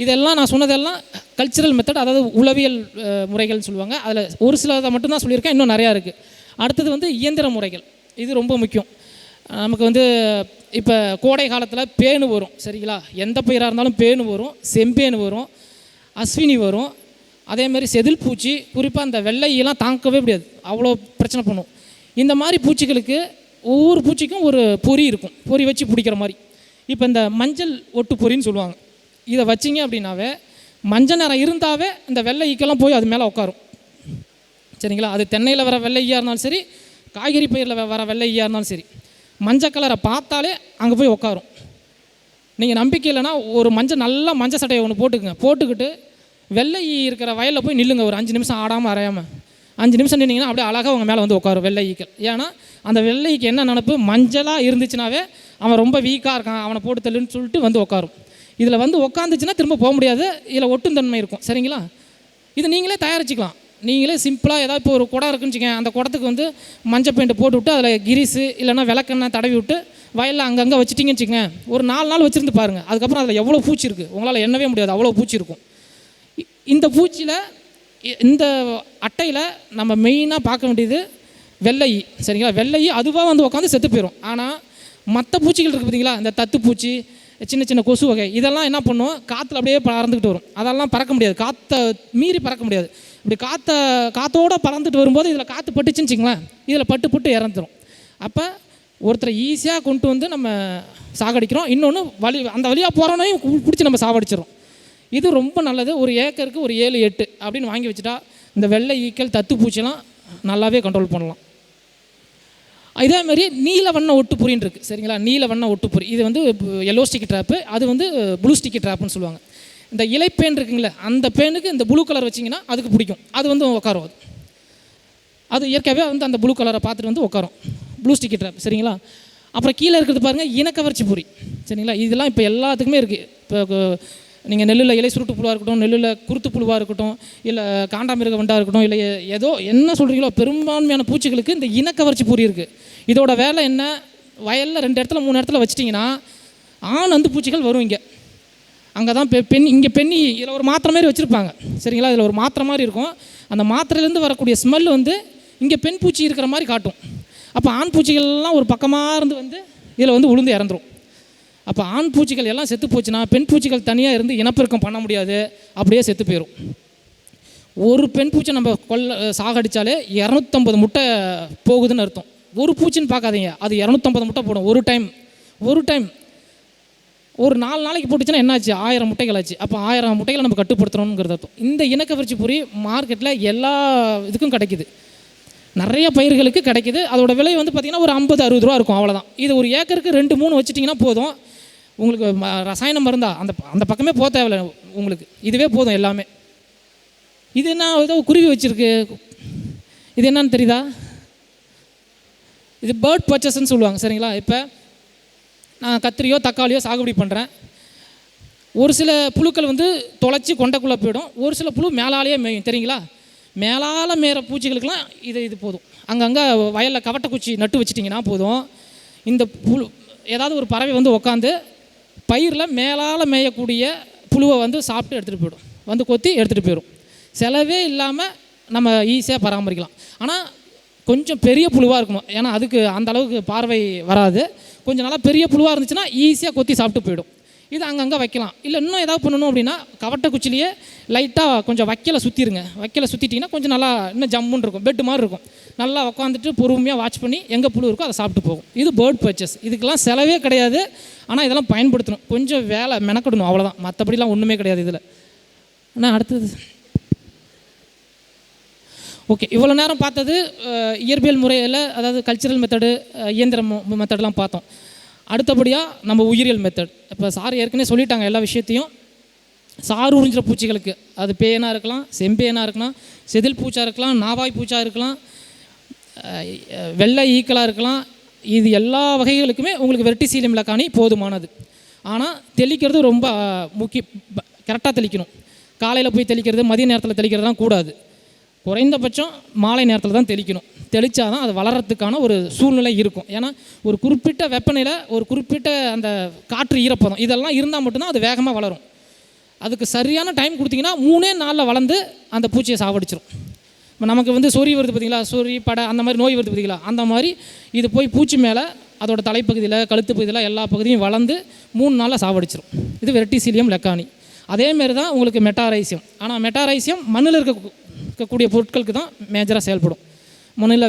இதெல்லாம் நான் சொன்னதெல்லாம் கல்ச்சுரல் மெத்தட், அதாவது உளவியல் முறைகள்னு சொல்லுவாங்க. அதில் ஒரு சிலதை மட்டும்தான் சொல்லியிருக்கேன், இன்னும் நிறையா இருக்குது. அடுத்தது வந்து இயந்திர முறைகள். இது ரொம்ப முக்கியம். நமக்கு வந்து இப்போ கோடை காலத்தில் பேனு வரும், சரிங்களா? எந்த பயிராக இருந்தாலும் பேனு வரும், செம்பேனு வரும், அஸ்வினி வரும், அதேமாதிரி செதில் பூச்சி, குறிப்பாக அந்த வெள்ளையெல்லாம் தாங்கவே முடியாது, அவ்வளோ பிரச்சனை பண்ணும். இந்த மாதிரி பூச்சிகளுக்கு ஒவ்வொரு பூச்சிக்கும் ஒரு பொறி இருக்கும், பொறி வச்சு பிடிக்கிற மாதிரி. இப்போ இந்த மஞ்சள் ஒட்டு பொறின்னு சொல்லுவாங்க. இதை வச்சிங்க அப்படின்னாவே மஞ்சள் நிறம் இருந்தாவே இந்த வெள்ளை ஈக்கெல்லாம் போய் அது மேலே உட்காரும், சரிங்களா? அது தென்னையில் வர வெள்ளை ஈயாக இருந்தாலும் சரி, காய்கறி பயிரில் வர வெள்ளை ஈயாக இருந்தாலும் சரி, மஞ்சள் கலரை பார்த்தாலே அங்கே போய் உட்காரும். நீங்கள் நம்பிக்கை இல்லைன்னா ஒரு நல்லா மஞ்சள் சட்டையை ஒன்று போட்டுக்குங்க, போட்டுக்கிட்டு வெள்ளை ஈ இருக்கிற வயலில் போய் நில்லுங்க, ஒரு 5 நிமிஷம் ஆடாமல் அரையாமல் 5 நிமிஷம் நின்னீங்கன்னா அப்படியே அழகாக அவங்க மேலே வந்து உட்காரும் வெள்ளை ஈக்கள். ஏன்னா அந்த வெள்ளை ஈக்கு என்ன நினப்பு, மஞ்சளாக இருந்துச்சுனாவே அவன் ரொம்ப வீக்காக இருக்கான், அவனை போட்டு தள்ளுன்னு சொல்லிட்டு வந்து உட்காரும். இதில் வந்து உட்காந்துச்சுன்னா திரும்ப போக முடியாது, இதில் ஒட்டும் தன்மை இருக்கும், சரிங்களா? இது நீங்களே தயாரிச்சிக்கலாம். நீங்களே சிம்பிளாக ஏதாவது இப்போ ஒரு குடம் இருக்குன்னு வச்சுக்கோங்க, அந்த குடத்துக்கு வந்து மஞ்சள் பெயிண்ட் போட்டு விட்டு அதில் கிரீஸு இல்லைனா விளக்கெண்ணெய் தடவி விட்டு வயலில் அங்கங்கே வச்சுட்டிங்கன்னு வச்சுக்கோங்க, ஒரு 4 நாள் வச்சுருந்து பாருங்கள். அதுக்கப்புறம் அதில் எவ்வளோ பூச்சி இருக்குது உங்களால் எண்ணவே முடியாது, அவ்வளோ பூச்சி இருக்கும். இந்த பூச்சியில், இந்த அட்டையில் நம்ம மெயினாக பார்க்க வேண்டியது வெள்ளை, சரிங்களா? வெள்ளை அதுவாக வந்து உட்காந்து செத்து போயிடும். ஆனால் மற்ற பூச்சிகள் இருக்குது பார்த்தீங்களா, இந்த தத்துப்பூச்சி, சின்ன சின்ன கொசு வகை, இதெல்லாம் என்ன பண்ணும், காற்றுல அப்படியே பறந்துக்கிட்டு வரும். அதெல்லாம் பறக்க முடியாது, காற்றை மீறி பறக்க முடியாது. இப்படி காற்றோடு பறந்துட்டு வரும்போது இதில் காற்று பட்டுச்சுன்னு வச்சுங்களேன், இதில் பட்டு இறந்துடும். அப்போ ஒருத்தரை ஈஸியாக கொண்டு வந்து நம்ம சாகடிக்கிறோம், இன்னொன்று அந்த வழியாக போகிறோனையும் பிடிச்சி நம்ம சாவடிச்சிடும். இது ரொம்ப நல்லது. ஒரு ஏக்கருக்கு ஒரு 7-8 அப்படின்னு வாங்கி வச்சுட்டா இந்த வெள்ளை ஈக்கள் தத்துப்பூச்சிலாம் நல்லாவே கண்ட்ரோல் பண்ணலாம். இதேமாதிரி நீல வண்ண ஒட்டுப்பொறின்னு இருக்குது, சரிங்களா? நீல வண்ண ஒட்டுப்பொறி இது வந்து எல்லோ ஸ்டிக்கி ட்ராப்பு, அது வந்து ப்ளூ ஸ்டிக்கி ட்ராப்புன்னு சொல்லுவாங்க. இந்த இலைப்பேன் இருக்குங்களே, அந்த பேனுக்கு இந்த ப்ளூ கலர் வச்சிங்கன்னா அதுக்கு பிடிக்கும், அது வந்து உட்காரும். அது இயற்கையாகவே வந்து அந்த ப்ளூ கலரை பார்த்துட்டு வந்து உட்காரும், ப்ளூ ஸ்டிக்கி ட்ராப், சரிங்களா? அப்புறம் கீழே இருக்கிறது பாருங்கள், இனக்கவர்ச்சி பொறி, சரிங்களா? இதெல்லாம் இப்போ எல்லாத்துக்குமே இருக்குது. இப்போ நீங்கள் நெல்லில் இலை சுருட்டு புழுவாக இருக்கட்டும், நெல்லில் குருத்து புழுவாக இருக்கட்டும், இல்லை காண்டாமிருக வண்டாக இருக்கட்டும், இல்லை ஏதோ என்ன சொல்கிறீங்களோ, பெரும்பான்மையான பூச்சிகளுக்கு இந்த இனக்கவர்ச்சி பொறி இருக்குது. இதோட வேலை என்ன, வயலில் 2 இடத்துல 3 இடத்துல வச்சிட்டிங்கன்னா ஆண் வந்து பூச்சிகள் வரும். அங்கே தான் பெண், இங்கே பெண்ணி, இதில் ஒரு மாத்திரை மாதிரி வச்சுருப்பாங்க, சரிங்களா? இதில் ஒரு மாத்திரை மாதிரி இருக்கும். அந்த மாத்திரையிலேருந்து வரக்கூடிய ஸ்மெல் வந்து இங்கே பெண் பூச்சி இருக்கிற மாதிரி காட்டும். அப்போ ஆண் பூச்சிகள்லாம் ஒரு பக்கமாக இருந்து வந்து இதில் வந்து உளுந்து இறந்துடும். அப்போ ஆண் பூச்சிகள் எல்லாம் செத்து போச்சுன்னா பெண் பூச்சிகள் தனியாக இருந்து இனப்பெருக்கம் பண்ண முடியாது, அப்படியே செத்து போயிடும். ஒரு பெண் பூச்சி நம்ம சாகடித்தாலே 250 முட்டை போகுதுன்னு அர்த்தம். ஒரு பூச்சின்னு பார்க்காதீங்க, அது 250 முட்டை போடும் ஒரு டைம். ஒரு 4 நாளைக்கு போட்டுச்சுன்னா என்னாச்சு, 1000 முட்டைகள் ஆச்சு. அப்போ 1000 முட்டைகளை நம்ம கட்டுப்படுத்துகிறோம்ங்கிறது அர்த்தம். இந்த இனக்கவர்ச்சி பொறி மார்க்கெட்டில் எல்லா இதுக்கும் கிடைக்கிது, நிறைய பயிர்களுக்கு கிடைக்கிது. அதோட விலை வந்து பார்த்திங்கன்னா ஒரு 50-60 ரூபா இருக்கும், அவ்வளோதான். இது ஒரு ஏக்கருக்கு 2-3 வச்சுட்டிங்கன்னா போதும். உங்களுக்கு ரசாயனம் மருந்தா அந்த பக்கமே போக தேவையில்லை உங்களுக்கு, இதுவே போதும் எல்லாமே. இது என்ன ஏதோ குருவி வச்சுருக்கு, இது என்னன்னு தெரியுதா? இது பேர்ட் பர்ச்சஸ்ன்னு சொல்லுவாங்க, சரிங்களா? இப்போ நான் கத்திரியோ தக்காளியோ சாகுபடி பண்ணுறேன். ஒரு சில புழுக்கள் வந்து தொலைச்சி கொண்டைக்குள்ளே போயிடும், ஒரு சில புழு மேலாலேயே மேயும், தெரியுங்களா? மேலால் மேயிற பூச்சிகளுக்கெல்லாம் இது போதும். அங்கங்கே வயலில் கவட்டைக்குச்சி நட்டு வச்சிட்டிங்கன்னா போதும். இந்த புழு ஏதாவது ஒரு பறவை வந்து உட்காந்து பயிரில் மேலால் மேயக்கூடிய புழுவை வந்து சாப்பிட்டு எடுத்துகிட்டு போயிடும், வந்து கொத்தி எடுத்துகிட்டு போயிடும். செலவே இல்லாமல் நம்ம ஈஸியாக பராமரிக்கலாம். ஆனால் கொஞ்சம் பெரிய புழுவாக இருக்கணும், ஏன்னா அதுக்கு அந்த அளவுக்கு பார்வை வராது. கொஞ்சம் நல்லா பெரிய புழுவாக இருந்துச்சுன்னா ஈஸியாக கொத்தி சாப்பிட்டு போயிடும். இது அங்கங்கே வைக்கலாம். இல்லை இன்னும் ஏதாவது பண்ணணும் அப்படின்னா கவட்டை குச்சிலேயே லைட்டாக கொஞ்சம் வைக்கலை சுற்றிடுங்க. வைக்கலை சுற்றிட்டிங்கன்னா கொஞ்சம் நல்லா இன்னும் ஜம்முன்னு இருக்கும், பெட்டு மாதிரி இருக்கும். நல்லா உட்காந்துட்டு பொறுமையாக வாட்ச் பண்ணி எங்கே புழு இருக்கோ அதை சாப்பிட்டு போகும். இது பேர்ட் பர்ச்சஸ். இதுக்கெல்லாம் செலவே கிடையாது, ஆனால் இதெல்லாம் பயன்படுத்தணும், கொஞ்சம் வேலை மெனக்கடணும், அவ்வளோதான். மற்றபடிலாம் ஒன்றுமே கிடையாது இதில். ஆனால் அடுத்தது ஓகே, இவ்வளோ நேரம் பார்த்தது இயற்பியல் முறையில், அதாவது கல்ச்சுரல் மெத்தடு, இயந்திர மெத்தடெலாம் பார்த்தோம். அடுத்தபடியாக நம்ம உயிரியல் மெத்தட். இப்போ சார் ஏற்கனவே சொல்லிட்டாங்க எல்லா விஷயத்தையும். சாறு உறிஞ்சிற பூச்சிகளுக்கு, அது பேனாக இருக்கலாம், செம்பேனாக இருக்கலாம், செதில் பூச்சாக இருக்கலாம், நாவாய் பூச்சாக இருக்கலாம், வெள்ளை ஈக்களாக இருக்கலாம், இது எல்லா வகைகளுக்குமே உங்களுக்கு வெர்டிசீலியம் லக்கானி போதுமானது. ஆனால் தெளிக்கிறது ரொம்ப கரெக்டாக தெளிக்கணும். காலையில் போய் தெளிக்கிறது, மதிய நேரத்தில் தெளிக்கிறதுலாம் கூடாது. குறைந்தபட்சம் மாலை நேரத்தில் தான் தெளிக்கணும். தெளித்தா தான் அது வளர்கிறதுக்கான ஒரு சூழ்நிலை இருக்கும். ஏன்னா ஒரு குறிப்பிட்ட வெப்பநிலை, ஒரு குறிப்பிட்ட அந்த காற்று ஈரப்பதம் இதெல்லாம் இருந்தால் மட்டும்தான் அது வேகமாக வளரும். அதுக்கு சரியான டைம் கொடுத்தீங்கன்னா 3 நாளில் வளர்ந்து அந்த பூச்சியை சாவடிச்சிடும். இப்போ நமக்கு வந்து சொறி வருது பார்த்திங்களா, சொறி படை அந்த மாதிரி நோய் வருது பார்த்திங்களா, அந்த மாதிரி இது போய் பூச்சி மேலே அதோட தலைப்பகுதியில் கழுத்து பகுதியில் எல்லா பகுதியும் வளர்ந்து 3 நாளில் சாவடிச்சிடும். இது வெர்டிசிலியம் லெக்கானி. அதேமாரி தான் உங்களுக்கு மெட்டாரைசியம். ஆனால் மெட்டாரைசியம் மண்ணில் இருக்கக்கூடிய பொருட்களுக்கு தான் மேஜராக செயல்படும். மண்ணில்